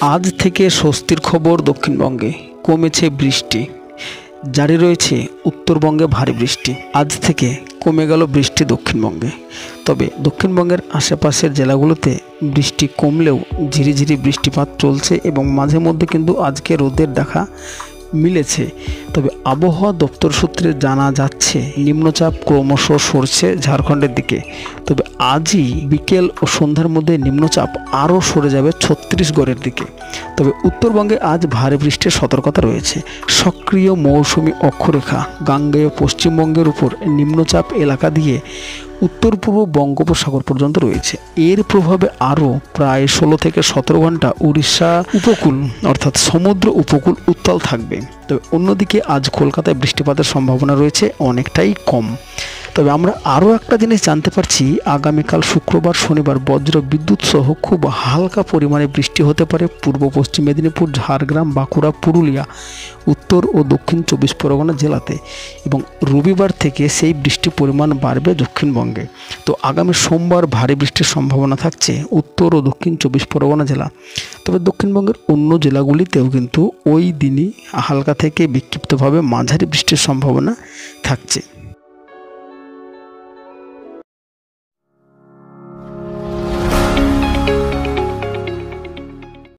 আজ থেকে স্বস্তির খবর দক্ষিণবঙ্গে কমেছে বৃষ্টি। জারি রয়েছে উত্তরবঙ্গে ভারী বৃষ্টি। আজ থেকে কমে গেল বৃষ্টি দক্ষিণবঙ্গে। তবে দক্ষিণবঙ্গের আশেপাশের জেলাগুলোতে বৃষ্টি কমলেও ঝিরিঝিরি বৃষ্টিপাত চলছে এবং মাঝে মধ্যে কিন্তু আজকে রোদের দেখা মিলেছে। তবে আবহাওয়া দপ্তর সূত্রে জানা যাচ্ছে নিম্নচাপ ক্রমশ সরছে ঝাড়খণ্ডের দিকে। তবে আজই বিকেল ও সন্ধ্যার মধ্যে নিম্নচাপ আরও সরে যাবে ছত্তিশগড়ের দিকে। তবে উত্তরবঙ্গে আজ ভারী বৃষ্টির সতর্কতা রয়েছে। সক্রিয় মৌসুমি অক্ষরেখা গাঙ্গেয় পশ্চিমবঙ্গের উপর নিম্নচাপ এলাকা দিয়ে উত্তর পূর্ব বঙ্গোপসাগর পর্যন্ত রয়েছে। এর প্রভাবে আরও প্রায় 16 থেকে 17 ঘন্টা উড়িষ্যা উপকূল অর্থাৎ সমুদ্র উপকূল উত্তাল থাকবে। তবে অন্যদিকে আজ কলকাতায় বৃষ্টিপাতের সম্ভাবনা রয়েছে অনেকটাই কম। তবে আমরা আরও একটা জিনিস জানতে পারছি, আগামীকাল শুক্রবার শনিবার বজ্র বিদ্যুৎ সহ খুব হালকা পরিমাণে বৃষ্টি হতে পারে পূর্ব পশ্চিম মেদিনীপুর, ঝাড়গ্রাম, বাঁকুড়া, পুরুলিয়া, উত্তর ও দক্ষিণ 24 পরগনা জেলাতে। এবং রবিবার থেকে সেই বৃষ্টির পরিমাণ বাড়বে দক্ষিণবঙ্গে। তো আগামী সোমবার ভারী বৃষ্টির সম্ভাবনা থাকছে উত্তর ও দক্ষিণ 24 পরগনা জেলা। তবে দক্ষিণবঙ্গের অন্য জেলাগুলিতেও কিন্তু ওই দিনই হালকা থেকে বিক্ষিপ্তভাবে মাঝারি বৃষ্টির সম্ভাবনা থাকছে।